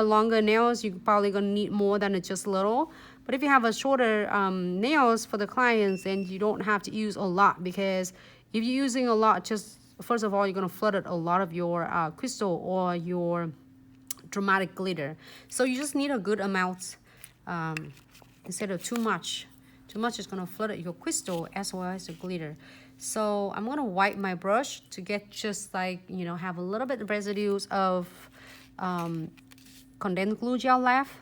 longer nails, you're probably gonna need more than just little. But if you have a shorter nails for the clients, then you don't have to use a lot, because if you're using a lot, just first of all, you're gonna flood a lot of your crystal or your dramatic glitter. So you just need a good amount, instead of too much. Too much is gonna flood your crystal as well as the glitter. So I'm gonna wipe my brush to get just like, you know, have a little bit of residues of condensed glue gel left.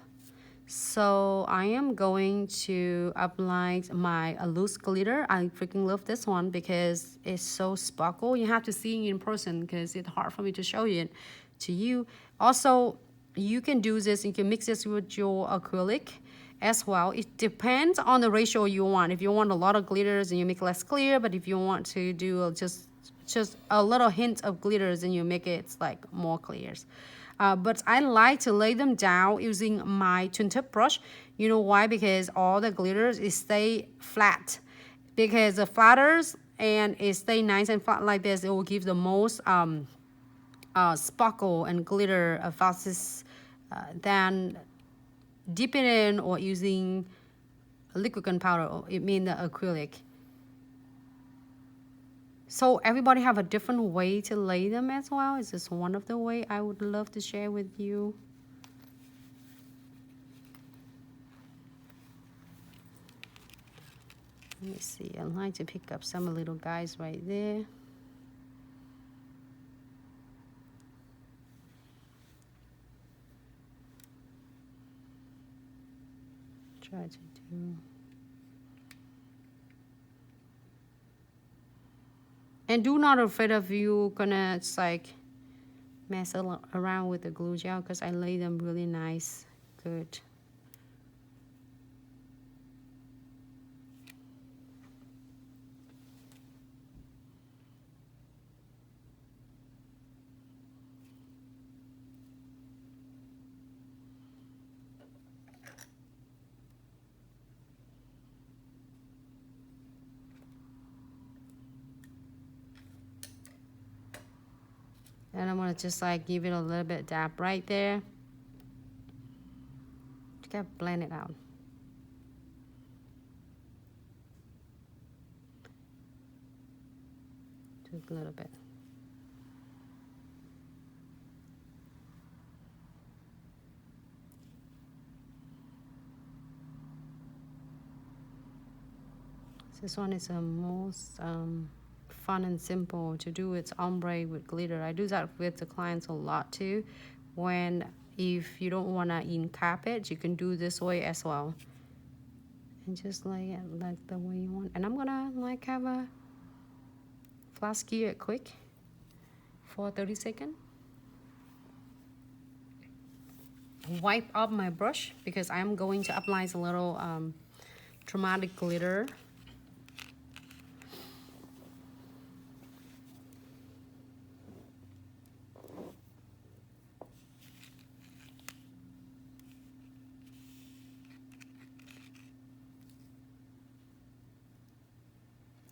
So I am going to apply my loose glitter. I freaking love this one because it's so sparkle. You have to see it in person because it's hard for me to show it to you. Also, you can do this, you can mix this with your acrylic as well. It depends on the ratio you want. If you want a lot of glitters, and you make less clear, but if you want to do just a little hint of glitters, and you make it like more clears. But I like to lay them down using my twin tip brush. You know why? Because all the glitters stay flat. Because the flatters and it stay nice and flat like this, it will give the most sparkle and glitter fastest than dipping in or using liquid gunpowder, or it means the acrylic. So everybody have a different way to lay them as well. It's just one of the way I would love to share with you. Let me see. I like to pick up some little guys right there. Try to do. And do not afraid of you gonna just like mess around with the glue gel, because I lay them really nice, good. And I'm gonna just like give it a little bit dab right there. Just gotta blend it out. Just a little bit. This one is the most fun and simple to do. It's ombre with glitter. I do that with the clients a lot too. When if you don't want to encap it, you can do this way as well, and just lay it like the way you want. And I'm gonna like have a flash gear it quick for 30 seconds. Wipe up my brush because I'm going to apply a little dramatic glitter.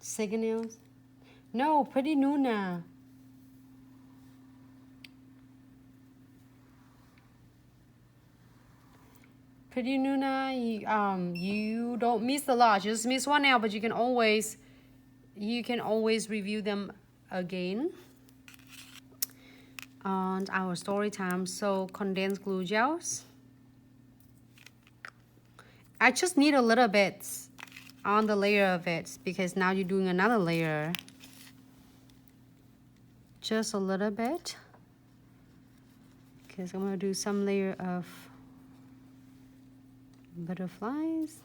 Second nails? No, Pretty Nuna. Pretty Nuna, you don't miss a lot. Just miss one nail, but you can always review them again on our story time. So condensed glue gels. I just need a little bit on the layer of it because now you're doing another layer. Just a little bit, because I'm gonna do some layer of butterflies.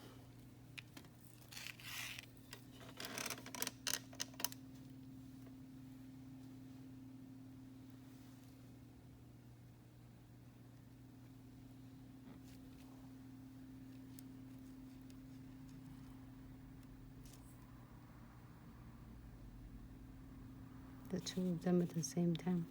The two of them at the same time.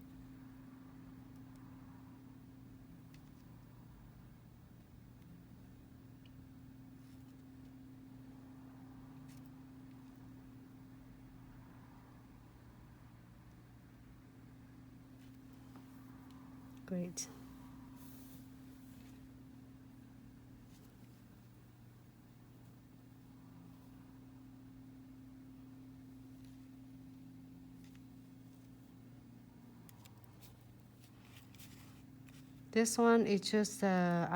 Great. This one is just a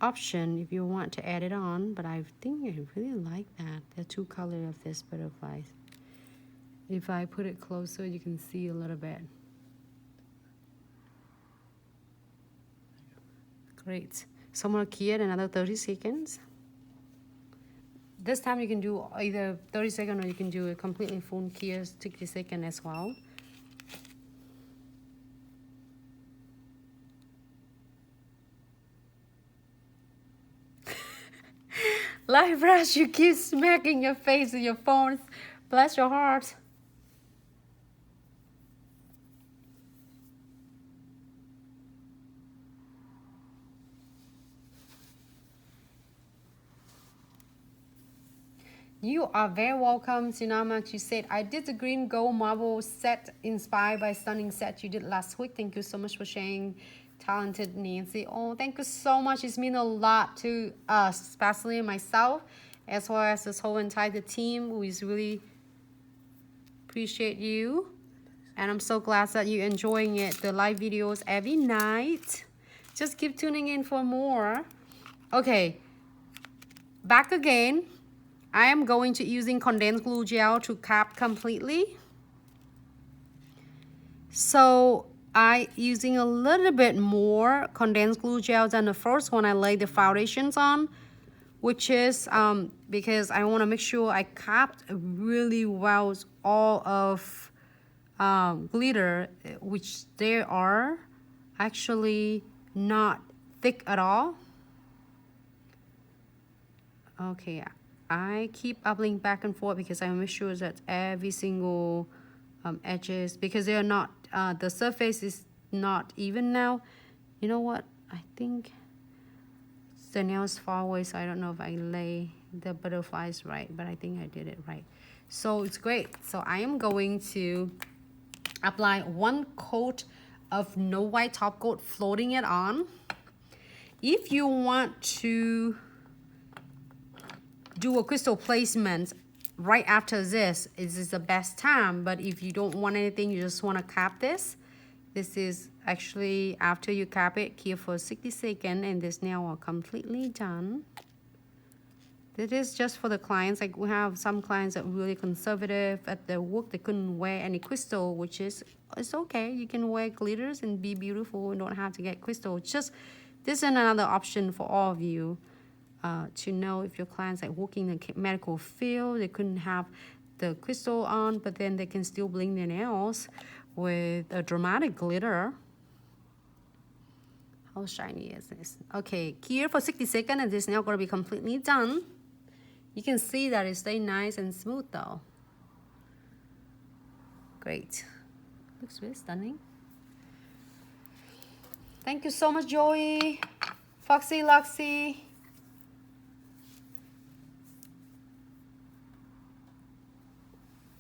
option if you want to add it on, but I think I really like that, the two color of this butterflies. If I put it closer, you can see a little bit. Great. So I'm gonna key it another 30 seconds. This time you can do either 30 seconds or you can do a completely full key 60 seconds as well. Live Rush, you keep smacking your face with your phone. Bless your heart. You are very welcome, Sinama. You said, I did the green gold marble set inspired by stunning set you did last week. Thank you so much for sharing, talented Nancy. Oh, thank you so much. It's mean a lot to us, especially myself, as well as this whole entire team. We really appreciate you. And I'm so glad that you're enjoying it. The live videos every night. Just keep tuning in for more. Okay, back again. I am going to using condensed glue gel to cap completely. So I using a little bit more condensed glue gel than the first one I laid the foundations on, which is because I want to make sure I capped really well all of glitter, which they are actually not thick at all. Okay, I keep upping back and forth because I make sure that every single edges, because they are not, the surface is not even now. You know what? I think the nail is far away, so I don't know if I lay the butterflies right, but I think I did it right. So it's great. So I am going to apply one coat of no white top coat, floating it on. If you want to do a crystal placement right after this, is the best time. But if you don't want anything, you just want to cap this. This is actually after you cap it, here for 60 seconds, and this nail are completely done. This is just for the clients. Like we have some clients that are really conservative at their work. They couldn't wear any crystal, which is, it's okay. You can wear glitters and be beautiful and don't have to get crystal. It's just, this is another option for all of you. To know if your clients like working in the medical field, they couldn't have the crystal on, but then they can still bling their nails with a dramatic glitter. How shiny is this? Okay, here for 60 seconds, and this nail gonna be completely done. You can see that it stays nice and smooth though. Great. Looks really stunning. Thank you so much, Joey. Foxy Luxy.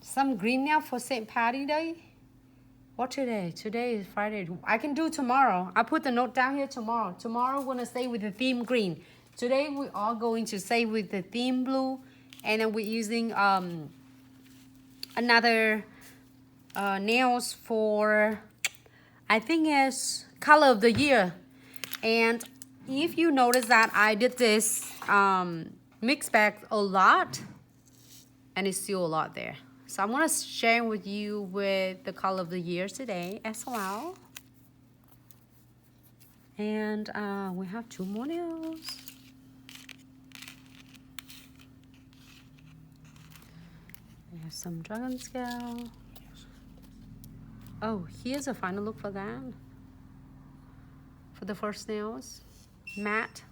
Some green nail for St. Patty Day. What today? Today is Friday. I can do tomorrow. I put the note down here tomorrow. Tomorrow we're gonna stay with the theme green. Today we are going to stay with the theme blue, and then we're using another nails for, I think it's color of the year. And if you notice that I did this mix bag a lot, and it's still a lot there. So I'm gonna share with you with the color of the year today as well. And we have two more nails. We have some dragon scale. Oh, here's a final look for that. For the first nails, matte.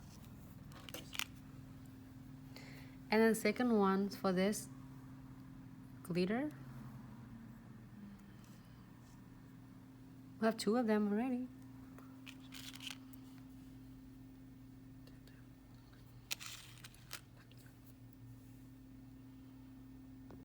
And then second one for this glitter. We have two of them already.